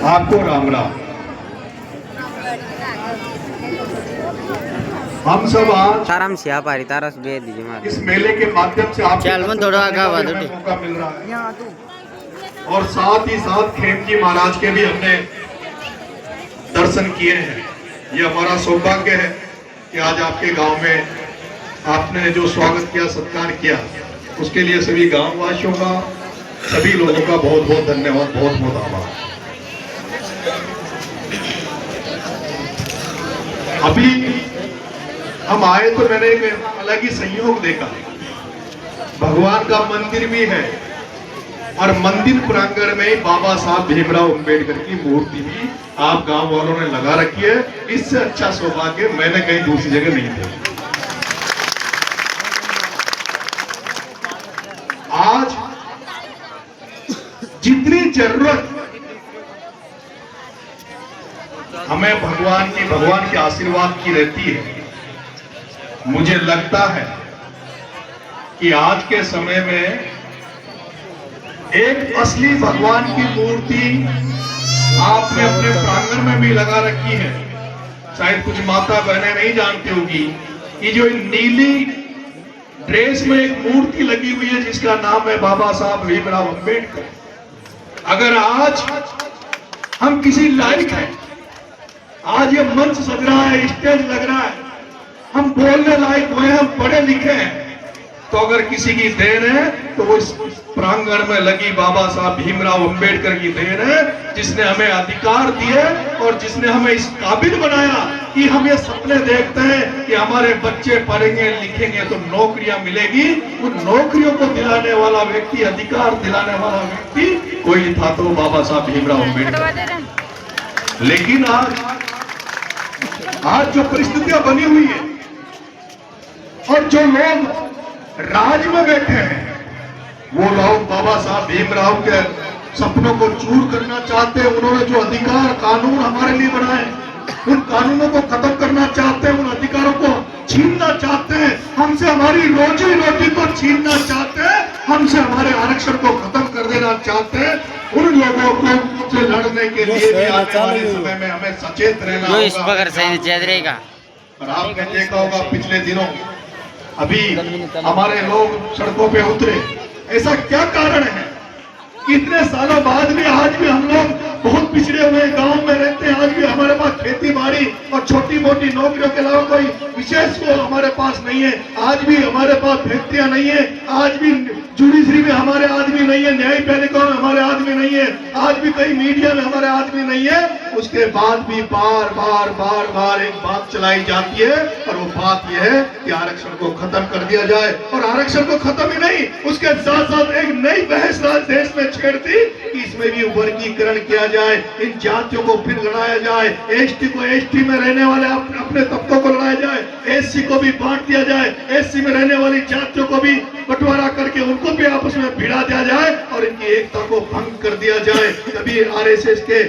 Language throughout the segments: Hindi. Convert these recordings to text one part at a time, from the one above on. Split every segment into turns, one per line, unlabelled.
आपको राम राम। हम सब आज
ताराम से आप आ रही तारा से भेज दीजिए मार
इस मेले के माध्यम से आपके
चल मन थोड़ा आगे आवाज उठे
मौका मिल रहा है और साथ ही साथ खेमजी महाराज के भी हमने दर्शन किए हैं। ये हमारा सौभाग्य है कि आज आपके गांव में आपने जो स्वागत किया, सत्कार किया, उसके लिए सभी गांव वासियों का, सभी लोगों का बहुत बहुत धन्यवाद, बहुत बहुत आभार। अभी हम आए तो मैंने एक अलग ही संयोग देखा। भगवान का मंदिर भी है और मंदिर प्रांगण में बाबा साहब भीमराव अंबेडकर की मूर्ति भी आप गांव वालों ने लगा रखी है। इससे अच्छा सौभाग्य मैंने कहीं दूसरी जगह नहीं देखा। आज जितनी जरूरत हमें भगवान के आशीर्वाद की रहती है, मुझे लगता है कि आज के समय में एक असली भगवान की मूर्ति आपने अपने प्रांगण में भी लगा रखी है। शायद कुछ माता बहनें नहीं जानती होगी कि जो नीली ड्रेस में एक मूर्ति लगी हुई है जिसका नाम है बाबा साहब भीमराव अंबेडकर। अगर आज हम किसी लायक हैं, आज ये मंच सज रहा है, स्टेज लग रहा है, हम बोलने लायक हुए, हम पढ़े लिखे हैं, तो अगर किसी की देन है तो वो इस प्रांगण में लगी बाबा साहब भीमराव अंबेडकर की देन है, जिसने हमें अधिकार दिए और जिसने हमें इस काबिल बनाया कि हम ये सपने देखते हैं कि हमारे बच्चे पढ़ेंगे लिखेंगे तो नौकरियां मिलेगी। उन नौकरियों को दिलाने वाला व्यक्ति, अधिकार दिलाने वाला व्यक्ति कोई था तो बाबा साहब भीमराव अंबेडकर। लेकिन आज जो परिस्थितियां बनी हुई है और जो लोग राज में बैठे हैं, वो लोग बाबा साहब भीमराव के सपनों को चूर करना चाहते हैं। उन्होंने जो अधिकार कानून हमारे लिए बनाए, उन कानूनों को खत्म करना चाहते हैं, उन अधिकारों को छीनना चाहते हैं, हमसे हमारी रोजी रोटी को छीनना चाहते हैं, हमसे हमारे आरक्षण को खत्म कर देना चाहते हैं। उन लोगों को से लड़ने के लिए भी आने वाले समय में हमें सचेत रहना होगा। और आपने देखा होगा पिछले दिनों अभी हमारे लोग सड़कों पे उतरे, ऐसा क्या कारण है कि इतने सालों बाद भी आज भी हम लोग बहुत पिछड़े हुए गांव में रहते हैं। आज भी हमारे पास खेती बाड़ी और छोटी मोटी नौकरियों के अलावा कोई विशेष को हमारे पास नहीं है। आज भी हमारे पास फैक्ट्रियां नहीं है, आज भी जुडिशरी में हमारे आदमी नहीं है, न्यायपालिका में हमारे आदमी नहीं है, आज भी कई मीडिया में हमारे आदमी नहीं है। उसके बाद भी बार बार एक बात चलाई जाती है और वो बात यह है कि आरक्षण को खत्म कर दिया जाए। और आरक्षण को खत्म ही नहीं, उसके साथ साथ एक नई बहस देश में छेड़ दी कि इसमें भी वर्गीकरण किया जाए, इन जातियों को फिर लड़ाया जाए, एसटी को एसटी में रहने वाले अपने तबकों को लड़ाया जाए, एससी को भी बांट दिया जाए, एससी में रहने वाली जातियों को भी बंटवारा करके उनको भी आपस में भिड़ा दिया जाए और इनकी एकता को भंग कर दिया जाए। कभी आरएसएस के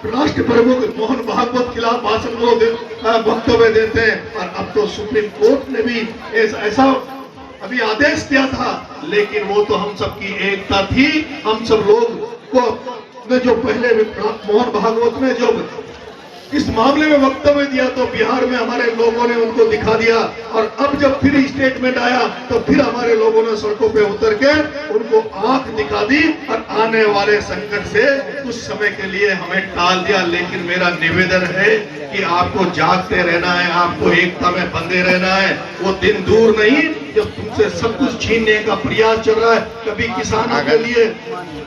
राष्ट्र प्रमुख मोहन भागवत खिलाफ भाषण वक्तव्य देते हैं और अब तो सुप्रीम कोर्ट ने भी ऐसा अभी आदेश दिया था, लेकिन वो तो हम सबकी एकता थी। हम सब लोग को जो पहले मोहन भागवत ने जो इस मामले में वक्तव्य दिया तो बिहार में हमारे लोगों ने उनको दिखा दिया और अब जब फिर स्टेटमेंट आया तो फिर हमारे लोगों ने सड़कों पे उतर के उनको आंख दिखा दी और आने वाले संकट से कुछ समय के लिए हमें टाल दिया। लेकिन मेरा निवेदन है कि आपको जागते रहना है, आपको एकता में बंधे रहना है। वो दिन दूर नहीं जब तुमसे सब कुछ छीनने का प्रयास चल रहा है। कभी किसानों के लिए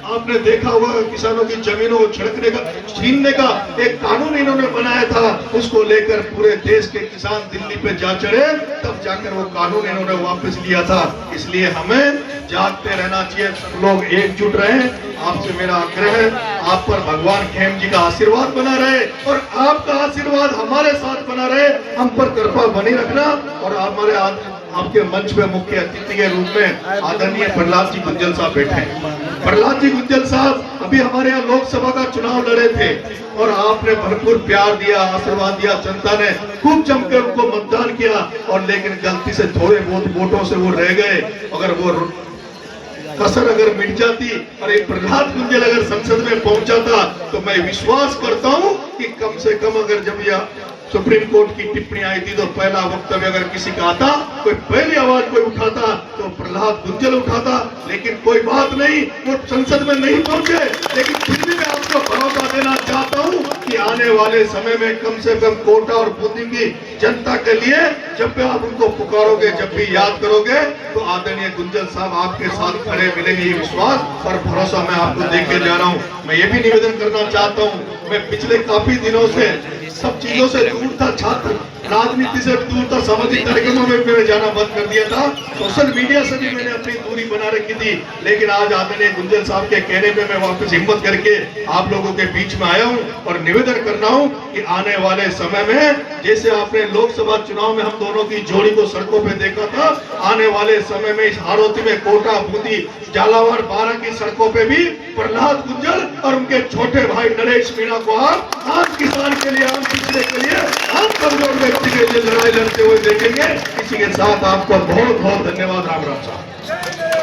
आपने देखा होगा, किसानों की जमीनों को छिड़कने का, छीनने का एक कानून इन्होंने बनाया था, उसको लेकर पूरे देश के किसान दिल्ली पे जा चढ़े, तब जाकर वो कानून इन्होंने वापस लिया था। इसलिए हमें जागते रहना चाहिए, सब लोग एकजुट रहें। आपसे मेरा आग्रह है, आप पर भगवान खेम जी का आशीर्वाद बना रहे और आपका आशीर्वाद हमारे साथ बना रहे, हम पर कृपा बनी रखना। और हमारे आपके मंच में मुख्य अतिथि के रूप में आदरणीय प्रहलाद जी गुंजल साहब बैठे हैं। प्रहलाद जी गुंजल साहब अभी हमारे यहाँ लोकसभा का चुनाव लड़े थे और आपने भरपूर प्यार दिया, आशीर्वाद दिया, जनता ने खूब जमकर उनको मतदान किया और लेकिन गलती से थोड़े बहुत वोटों से वो रह गए। अगर वो कसर अगर मिट जाती और एक प्रहलाद गुंजल अगर संसद में पहुंचाता तो मैं विश्वास करता हूं कि कम से कम अगर जब यह सुप्रीम कोर्ट की टिप्पणी आई थी तो पहला वक्तव्य अगर किसी का आता, कोई पहली आवाज कोई उठाता तो प्रहलाद गुंजल उठाता। लेकिन कोई बात नहीं, वो संसद में नहीं पहुंचे, लेकिन फिर भी मैं आपको भरोसा देना चाहता हूं कि आने वाले समय में कम से कम कोटा और बूंदी की जनता के लिए जब भी आप उनको पुकारोगे, जब भी याद करोगे, तो आदरणीय गुंजल साहब आपके साथ खड़े मिलेंगे। ये विश्वास और भरोसा मैं आपको दे के जा रहा हूँ। मैं ये भी निवेदन करना चाहता हूँ, मैं पिछले काफी दिनों से सब चीजों से दूर था, छात्र राजनीति से दूर था, सामाजिक कार्यक्रमों में मैंने जाना बंद कर दिया था, सोशल मीडिया से भी मैंने अपनी दूरी बना रखी थी। लेकिन आज आदरणीय गुंजल साहब के कहने पे मैं वापस हिम्मत करके आप लोगों के बीच में आया हूं और निवेदन करना हूं कि आने वाले समय में जैसे आपने लोकसभा चुनाव में हम दोनों की जोड़ी को सड़कों पे देखा था, आने वाले समय में इस हारोती में कोटा, बूंदी, झालावाड़, बारां की सड़कों पे भी प्रहलाद गुंजल और उनके छोटे भाई नरेश मीणा को आप आम किसान के लिए, आम पिछड़े के लिए, आम कमजोर व्यक्ति के लिए लड़ाई लड़ते हुए देखेंगे। इसी के साथ आपको बहुत बहुत धन्यवाद। राम राम साहब।